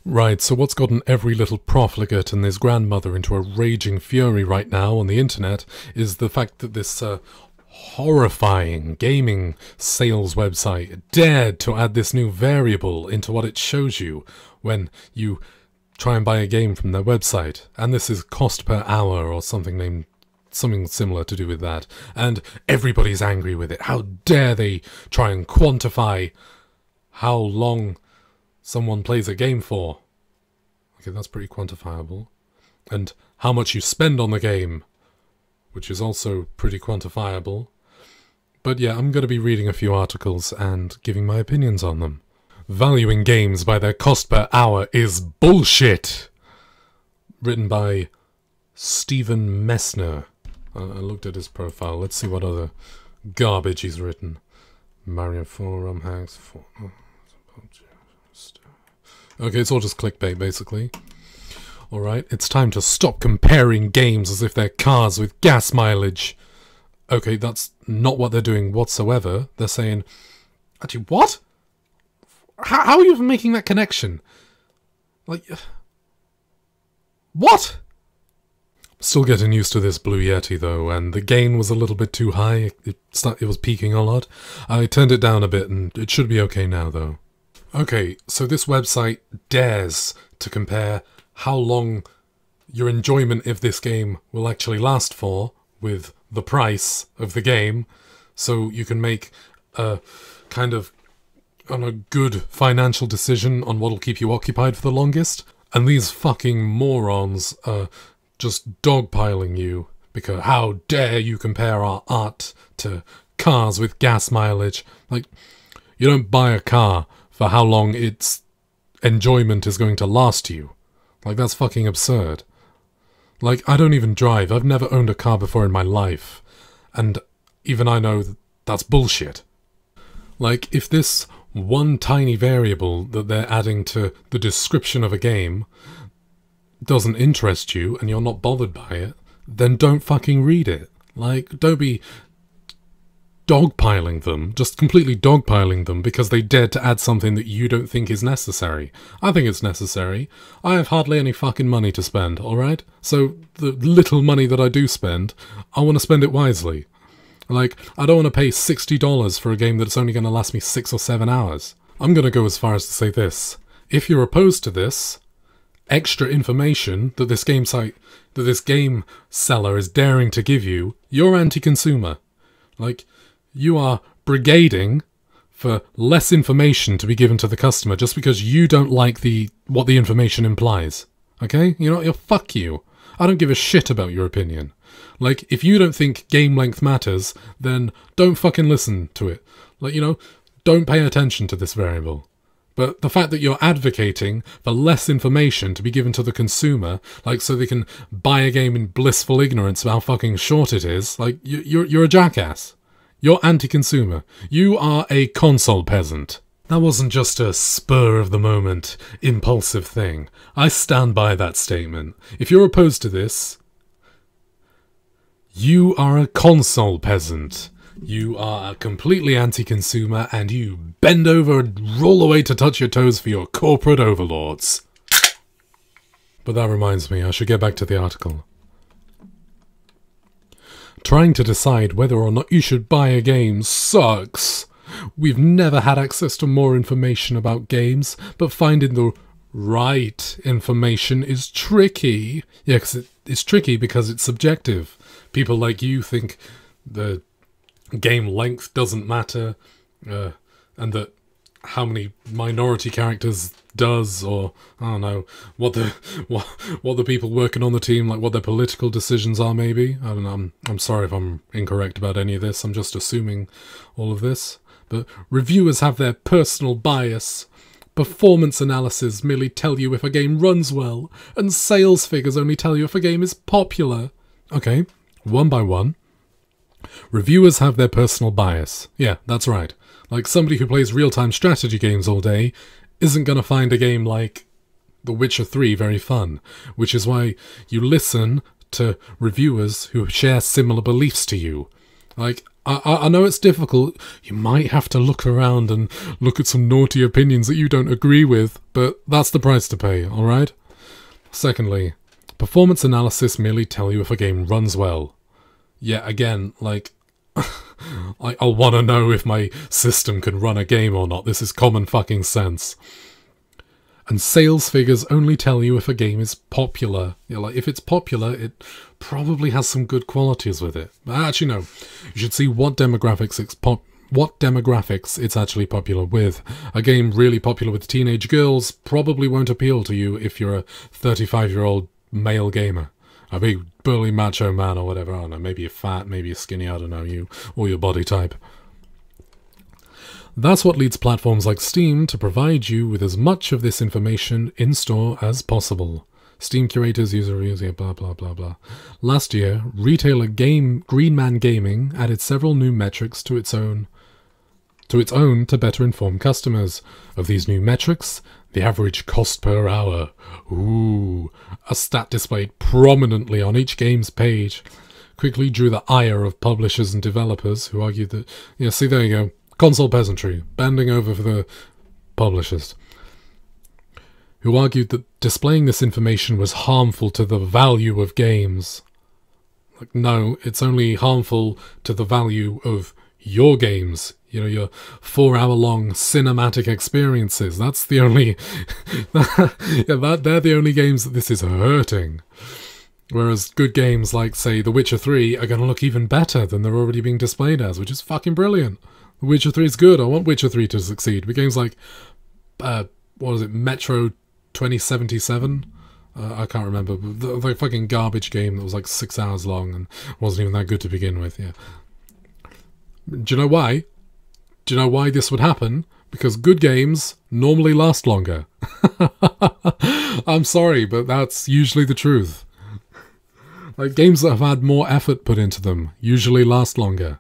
Right, so what's gotten every little profligate and his grandmother into a raging fury right now on the internet is the fact that this horrifying gaming sales website dared to add this new variable into what it shows you when you try and buy a game from their website. And this is cost per hour or something similar to do with that. And everybody's angry with it. How dare they try and quantify how long someone plays a game for. Okay, that's pretty quantifiable. And how much you spend on the game, which is also pretty quantifiable. But yeah, I'm going to be reading a few articles and giving my opinions on them. Valuing games by their cost per hour is bullshit! Written by Stephen Messner. I looked at his profile. Let's see what other garbage he's written. Mario 4, ROM hacks, 4... Okay, it's all just clickbait, basically. Alright, it's time to stop comparing games as if they're cars with gas mileage. Okay, that's not what they're doing whatsoever. They're saying... Actually, what? How are you even making that connection? Like... What? Still getting used to this Blue Yeti, though, and the gain was a little bit too high. It was peaking a lot. I turned it down a bit, and it should be okay now, though. Okay, so this website dares to compare how long your enjoyment of this game will actually last for with the price of the game, so you can make a kind of good financial decision on what'll keep you occupied for the longest. And these fucking morons are just dogpiling you because how dare you compare our art to cars with gas mileage. Like, you don't buy a car for how long its enjoyment is going to last you. Like, that's fucking absurd. Like, I don't even drive. I've never owned a car before in my life. And even I know that's bullshit. Like, if this one tiny variable that they're adding to the description of a game doesn't interest you and you're not bothered by it, then don't fucking read it. Like, don't be dogpiling them, just completely dogpiling them because they dared to add something that you don't think is necessary. I think it's necessary. I have hardly any fucking money to spend, alright? So the little money that I do spend, I want to spend it wisely. Like, I don't want to pay $60 for a game that's only going to last me 6 or 7 hours. I'm going to go as far as to say this. If you're opposed to this, extra information that this game seller is daring to give you, you're anti-consumer. Like, you are brigading for less information to be given to the customer just because you don't like what the information implies. Okay? You know what? Fuck you. I don't give a shit about your opinion. Like, if you don't think game length matters, then don't fucking listen to it. Like, you know, don't pay attention to this variable. But the fact that you're advocating for less information to be given to the consumer, like so they can buy a game in blissful ignorance of how fucking short it is, like, you're a jackass. You're anti-consumer. You are a console peasant. That wasn't just a spur-of-the-moment, impulsive thing. I stand by that statement. If you're opposed to this, you are a console peasant. You are completely anti-consumer, and you bend over and roll away to touch your toes for your corporate overlords. But that reminds me, I should get back to the article. Trying to decide whether or not you should buy a game sucks. We've never had access to more information about games, but finding the right information is tricky. Yeah, because it's tricky because it's subjective. People like you think the game length doesn't matter, and that how many minority characters does, or I don't know what the people working on the team, like what their political decisions are. Maybe I don't know. I'm sorry if I'm incorrect about any of this. I'm just assuming all of this. But reviewers have their personal bias. Performance analysis merely tell you if a game runs well, and sales figures only tell you if a game is popular. Okay, one by one. Reviewers have their personal bias. Yeah, that's right. Like, somebody who plays real-time strategy games all day isn't going to find a game like The Witcher 3 very fun, which is why you listen to reviewers who share similar beliefs to you. Like, I know it's difficult. You might have to look around and look at some naughty opinions that you don't agree with, but that's the price to pay, alright? Secondly, performance analysis merely tell you if a game runs well. Yeah, again, like, I'll want to know if my system can run a game or not. This is common fucking sense. And sales figures only tell you if a game is popular. You know, like, if it's popular, it probably has some good qualities with it. But actually, no. You should see what demographics it's actually popular with. A game really popular with teenage girls probably won't appeal to you if you're a 35-year-old male gamer. A big burly macho man or whatever. I don't know, maybe you're fat, maybe you're skinny, I don't know, you or your body type. That's what leads platforms like Steam to provide you with as much of this information in-store as possible. Steam curators, user reviews, yeah, blah blah blah blah. Last year, retailer Green Man Gaming added several new metrics to its own to better inform customers. Of these new metrics, the average cost per hour. Ooh, a stat displayed prominently on each game's page quickly drew the ire of publishers and developers who argued that, yeah, see, there you go. Console peasantry, bending over for the publishers, who argued that displaying this information was harmful to the value of games. Like, no, it's only harmful to the value of your games. You know, your 4-hour-long cinematic experiences. That's the only... yeah, they're the only games that this is hurting. Whereas good games like, say, The Witcher 3 are going to look even better than they're already being displayed as, which is fucking brilliant. Witcher 3 is good. I want Witcher 3 to succeed. But games like, what was it, Metro 2077? I can't remember. The fucking garbage game that was like 6 hours long and wasn't even that good to begin with, yeah. Do you know why? Do you know why this would happen? Because good games normally last longer. I'm sorry, but that's usually the truth. Like, games that have had more effort put into them usually last longer.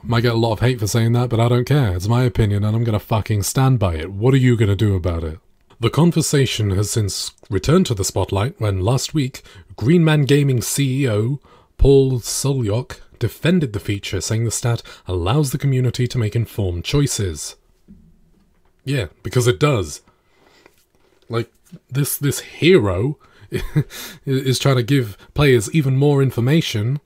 Might get a lot of hate for saying that, but I don't care. It's my opinion and I'm going to fucking stand by it. What are you going to do about it? The conversation has since returned to the spotlight when last week, Green Man Gaming CEO Paul Solyok defended the feature, saying the stat allows the community to make informed choices. Yeah, because it does. Like, this hero is trying to give players even more information.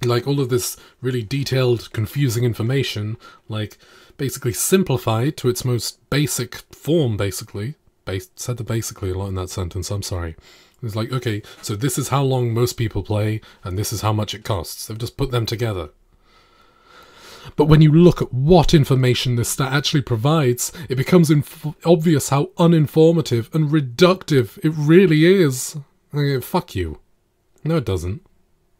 Like, all of this really detailed, confusing information, like, basically simplified to its most basic form, basically. Said the basically a lot in that sentence, I'm sorry. It's like, okay, so this is how long most people play, and this is how much it costs. They've just put them together. But when you look at what information this stat actually provides, it becomes obvious how uninformative and reductive it really is. Fuck you. No, it doesn't.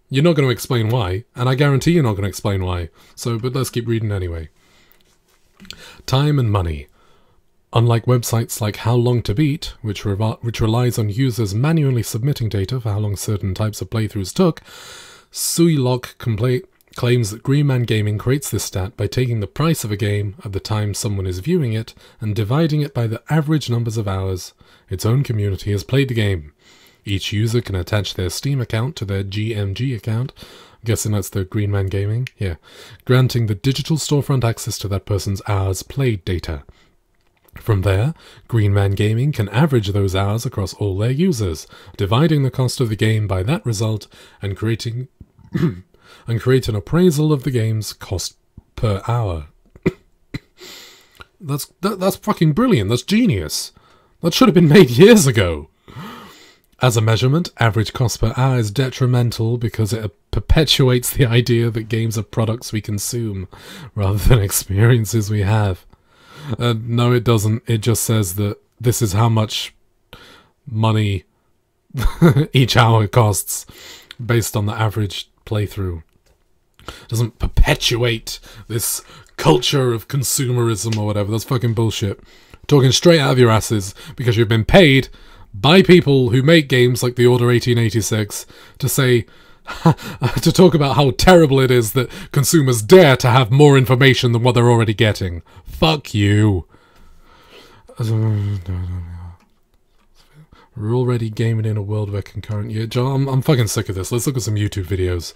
You're not going to explain why, and I guarantee you're not going to explain why. But let's keep reading anyway. Time and money. Unlike websites like How Long to Beat, which relies on users manually submitting data for how long certain types of playthroughs took, Solyok claims that Green Man Gaming creates this stat by taking the price of a game at the time someone is viewing it and dividing it by the average numbers of hours its own community has played the game. Each user can attach their Steam account to their GMG account, I'm guessing that's the Green Man Gaming, yeah, granting the digital storefront access to that person's hours played data. From there, Green Man Gaming can average those hours across all their users, dividing the cost of the game by that result and create an appraisal of the game's cost per hour. That's fucking brilliant. That's genius. That should have been made years ago. As a measurement, average cost per hour is detrimental because it perpetuates the idea that games are products we consume rather than experiences we have. No, it doesn't. It just says that this is how much money each hour costs based on the average playthrough. It doesn't perpetuate this culture of consumerism or whatever. That's fucking bullshit. Talking straight out of your asses because you've been paid by people who make games like The Order 1886 to say, to talk about how terrible it is that consumers dare to have more information than what they're already getting. Fuck you. We're already gaming in a world where concurrent... Yeah, John, I'm fucking sick of this. Let's look at some YouTube videos.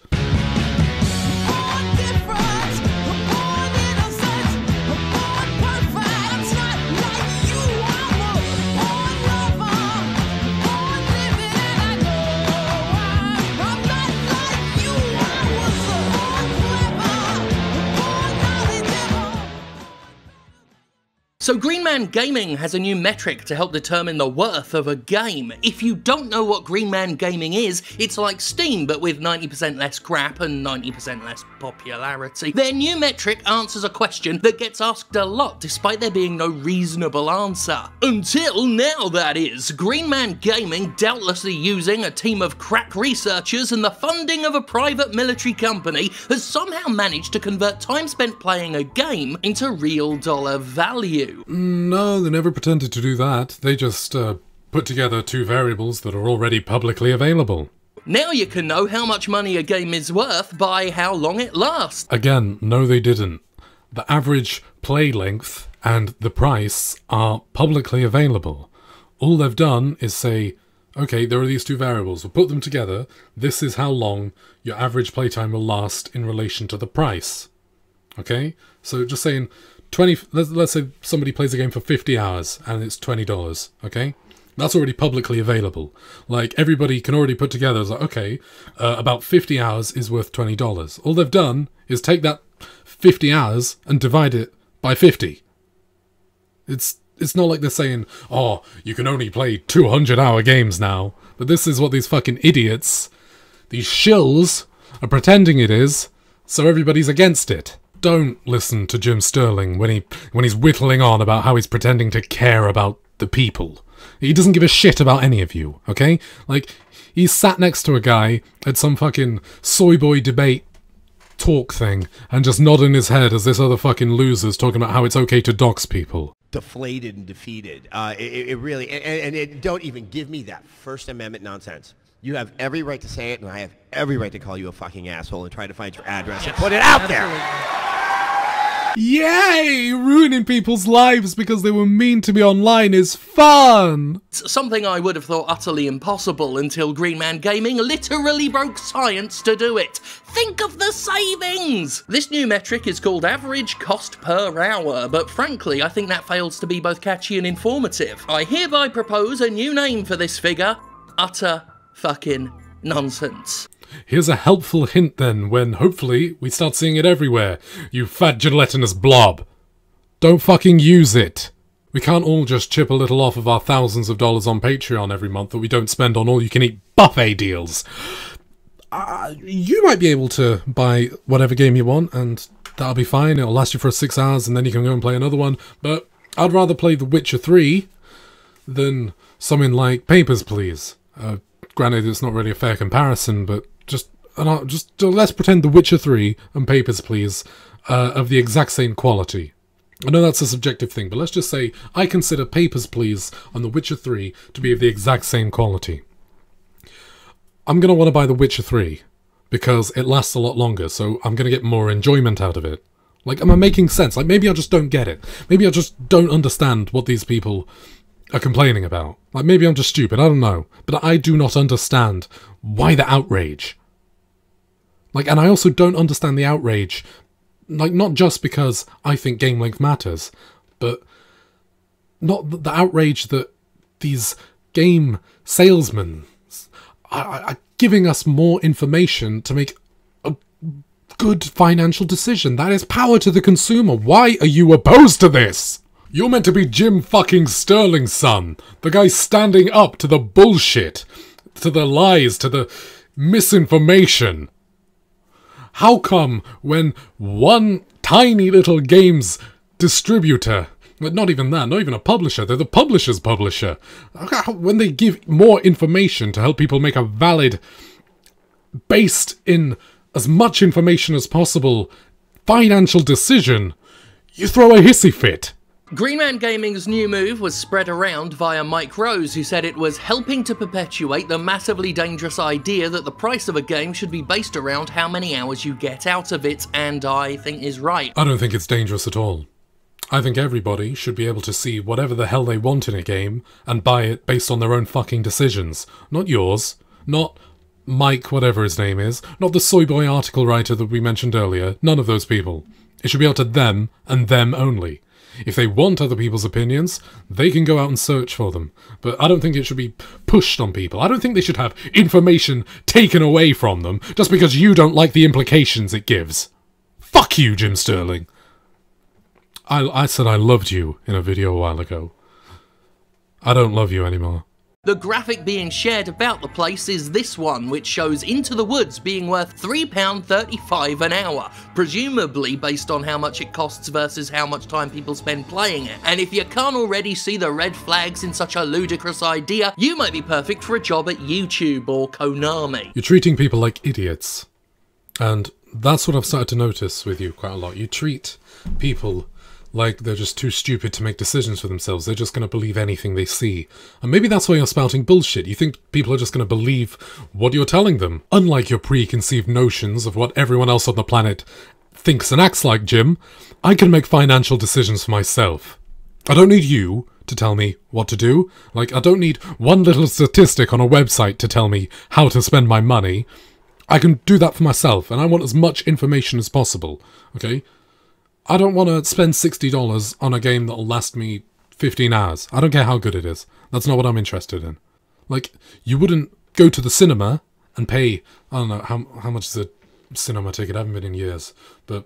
So Green Man Gaming has a new metric to help determine the worth of a game. If you don't know what Green Man Gaming is, it's like Steam but with 90% less crap and 90% less popularity. Their new metric answers a question that gets asked a lot despite there being no reasonable answer. Until now, that is. Green Man Gaming, doubtlessly using a team of crack researchers and the funding of a private military company, has somehow managed to convert time spent playing a game into real dollar value. No, they never pretended to do that. They just put together two variables that are already publicly available. Now you can know how much money a game is worth by how long it lasts. Again, no they didn't. The average play length and the price are publicly available. All they've done is say, okay, there are these two variables, we'll put them together, this is how long your average playtime will last in relation to the price. Okay? So just saying, let's say somebody plays a game for 50 hours and it's $20, okay? That's already publicly available. Like, everybody can already put together, it's like, okay, about 50 hours is worth $20. All they've done is take that 50 hours and divide it by 50. It's not like they're saying, oh, you can only play 200-hour games now. But this is what these fucking idiots, these shills, are pretending it is, so everybody's against it. Don't listen to Jim Sterling when he's whittling on about how he's pretending to care about the people. He doesn't give a shit about any of you, okay? Like, he's sat next to a guy at some fucking soy boy debate talk thing and just nodding his head as this other fucking loser's talking about how it's okay to dox people. Deflated and defeated. It really, and don't even give me that First Amendment nonsense. You have every right to say it, and I have every right to call you a fucking asshole and try to find your address and put it out there. Yay! Ruining people's lives because they were mean to me online is fun! Something I would have thought utterly impossible until Green Man Gaming literally broke science to do it. Think of the savings! This new metric is called average cost per hour, but frankly I think that fails to be both catchy and informative. I hereby propose a new name for this figure: utter fucking nonsense. Here's a helpful hint then, when hopefully we start seeing it everywhere. You fat gelatinous blob. Don't fucking use it. We can't all just chip a little off of our thousands of dollars on Patreon every month that we don't spend on all-you-can-eat buffet deals. You might be able to buy whatever game you want, and that'll be fine. It'll last you for 6 hours, and then you can go and play another one. But I'd rather play The Witcher 3 than something like Papers, Please. Granted, it's not really a fair comparison, but just let's pretend The Witcher 3 and Papers, Please of the exact same quality. I know that's a subjective thing, but let's just say I consider Papers, Please and The Witcher 3 to be of the exact same quality. I'm going to want to buy The Witcher 3 because it lasts a lot longer, so I'm going to get more enjoyment out of it. Like, am I making sense? Like, maybe I just don't get it. Maybe I just don't understand what these people are complaining about. Like, maybe I'm just stupid, I don't know. But I do not understand why the outrage. Like, and I also don't understand the outrage, like, not just because I think game length matters, but not the outrage that these game salesmen are giving us more information to make a good financial decision. That is power to the consumer. Why are you opposed to this? You're meant to be Jim fucking Sterling's son. The guy standing up to the bullshit, to the lies, to the misinformation. How come when one tiny little games distributor, not even that, not even a publisher, they're the publisher's publisher, when they give more information to help people make a valid, based in as much information as possible, financial decision, you throw a hissy fit? Green Man Gaming's new move was spread around via Mike Rose, who said it was helping to perpetuate the massively dangerous idea that the price of a game should be based around how many hours you get out of it, and I think is right. I don't think it's dangerous at all. I think everybody should be able to see whatever the hell they want in a game and buy it based on their own fucking decisions. Not yours. Not Mike whatever his name is. Not the soy boy article writer that we mentioned earlier. None of those people. It should be up to them and them only. If they want other people's opinions, they can go out and search for them. But I don't think it should be pushed on people. I don't think they should have information taken away from them just because you don't like the implications it gives. Fuck you, Jim Sterling. I said I loved you in a video a while ago. I don't love you anymore. The graphic being shared about the place is this one, which shows Into the Woods being worth £3.35 an hour, presumably based on how much it costs versus how much time people spend playing it. And if you can't already see the red flags in such a ludicrous idea, you might be perfect for a job at YouTube or Konami. You're treating people like idiots. And that's what I've started to notice with you quite a lot. You treat people like they're just too stupid to make decisions for themselves. They're just going to believe anything they see. And maybe that's why you're spouting bullshit. You think people are just going to believe what you're telling them. Unlike your preconceived notions of what everyone else on the planet thinks and acts like, Jim, I can make financial decisions for myself. I don't need you to tell me what to do. Like, I don't need one little statistic on a website to tell me how to spend my money. I can do that for myself, and I want as much information as possible, okay? I don't want to spend $60 on a game that'll last me 15 hours. I don't care how good it is. That's not what I'm interested in. Like, you wouldn't go to the cinema and pay, I don't know, how much is a cinema ticket? I haven't been in years. But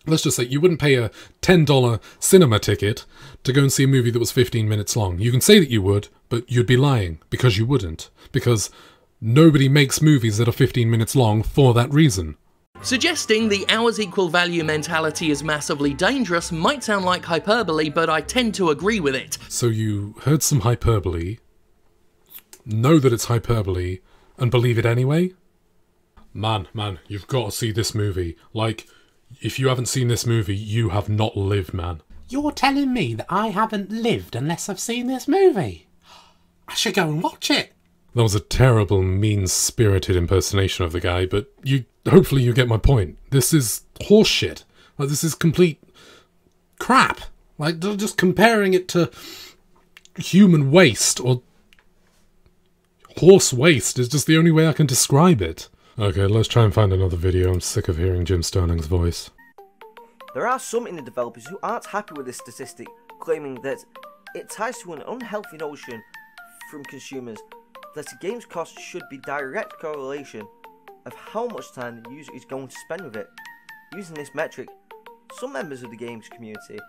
let's just say you wouldn't pay a $10 cinema ticket to go and see a movie that was 15 minutes long. You can say that you would, but you'd be lying, because you wouldn't. Because nobody makes movies that are 15 minutes long for that reason. Suggesting the hours equal value mentality is massively dangerous might sound like hyperbole, but I tend to agree with it. So you heard some hyperbole, know that it's hyperbole, and believe it anyway? Man, you've got to see this movie. Like, if you haven't seen this movie, you have not lived, man. You're telling me that I haven't lived unless I've seen this movie? I should go and watch it. That was a terrible, mean-spirited impersonation of the guy, but hopefully you get my point. This is horseshit. Like, this is complete crap. Like, just comparing it to human waste or horse waste is just the only way I can describe it. Okay, let's try and find another video. I'm sick of hearing Jim Sterling's voice. There are some indie developers who aren't happy with this statistic, claiming that it ties to an unhealthy notion from consumers that a game's cost should be direct correlation of how much time the user is going to spend with it. Using this metric, some members of the games community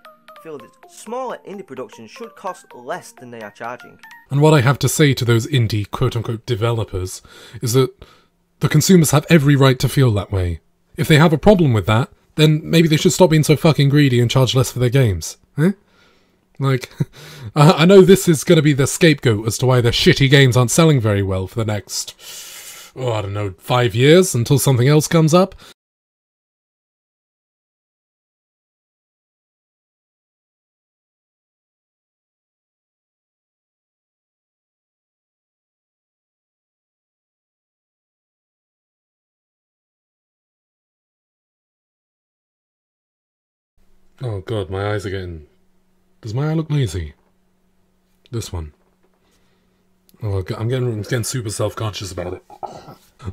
feel that smaller indie productions should cost less than they are charging. And what I have to say to those indie quote-unquote developers is that the consumers have every right to feel that way. If they have a problem with that, then maybe they should stop being so fucking greedy and charge less for their games. Eh? Like, I know this is going to be the scapegoat as to why their shitty games aren't selling very well for the next, I don't know, 5 years until something else comes up. Oh god, my eyes are getting... Does my eye look lazy? This one. Oh, I'm getting super self-conscious about it.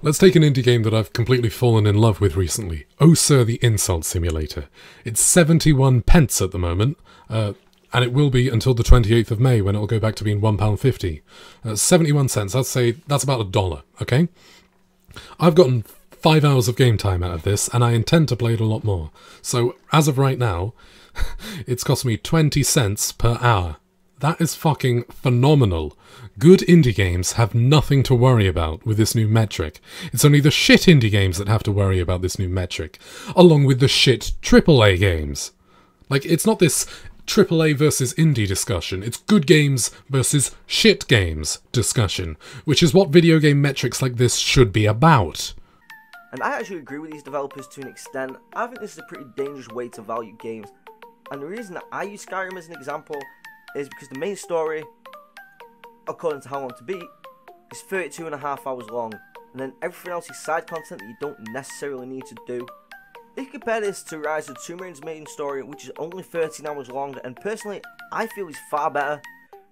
Let's take an indie game that I've completely fallen in love with recently. Oh Sir, the Insult Simulator. It's 71 pence at the moment, and it will be until the 28th of May when it'll go back to being £1.50. 71 cents, I'd say that's about $1, okay? I've gotten 5 hours of game time out of this, and I intend to play it a lot more. So, as of right now, it's cost me 20 cents per hour. That is fucking phenomenal. Good indie games have nothing to worry about with this new metric. It's only the shit indie games that have to worry about this new metric, along with the shit AAA games. Like, it's not this AAA versus indie discussion, it's good games versus shit games discussion, which is what video game metrics like this should be about. And I actually agree with these developers to an extent. I think this is a pretty dangerous way to value games. And the reason that I use Skyrim as an example is because the main story, according to How Long to Beat, is 32.5 hours long. And then everything else is side content that you don't necessarily need to do. If you compare this to Rise of the Tomb Raider's main story, which is only 13 hours long, and personally, I feel is far better.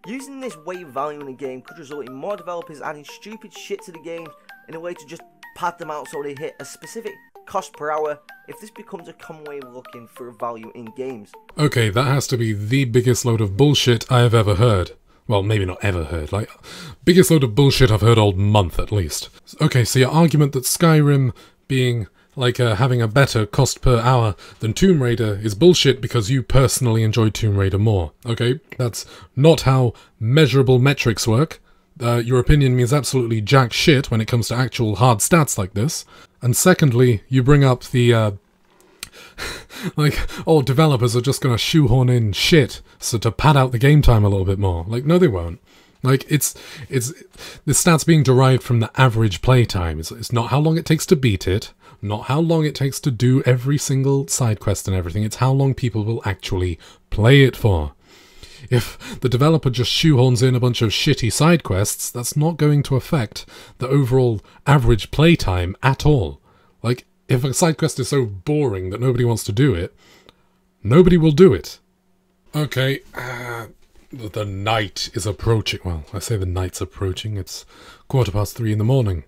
Using this way of valuing a game could result in more developers adding stupid shit to the games in a way to just pad them out so they hit a specific cost per hour if this becomes a common way of looking for a value in games. Okay, that has to be the biggest load of bullshit I have ever heard. Well, maybe not ever heard, like, biggest load of bullshit I've heard all month at least. Okay, so your argument that Skyrim being like having a better cost per hour than Tomb Raider is bullshit because you personally enjoyed Tomb Raider more. Okay, that's not how measurable metrics work. Your opinion means absolutely jack shit when it comes to actual hard stats like this. And secondly, you bring up the like, oh, developers are just gonna shoehorn in shit so to pad out the game time a little bit more. Like, no, they won't. Like, it's the stats being derived from the average play time. It's not how long it takes to beat it, not how long it takes to do every single side quest and everything. It's how long people will actually play it for. If the developer just shoehorns in a bunch of shitty side quests, that's not going to affect the overall average play time at all. Like, if a side quest is so boring that nobody wants to do it, nobody will do it. Okay, the night is approaching. Well, I say the night's approaching. It's 3:15 in the morning.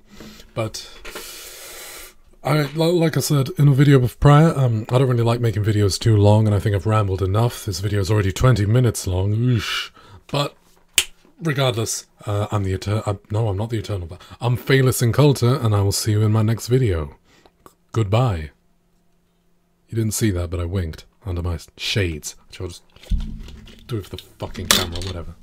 But like I said in a video prior, I don't really like making videos too long, and I think I've rambled enough. This video is already 20 minutes long. Oosh. But regardless, I'm the Eternal. No, I'm not the Eternal. I'm Phaelus Inculta, and I will see you in my next video. Goodbye. You didn't see that, but I winked under my shades, which I'll just do with the fucking camera, whatever.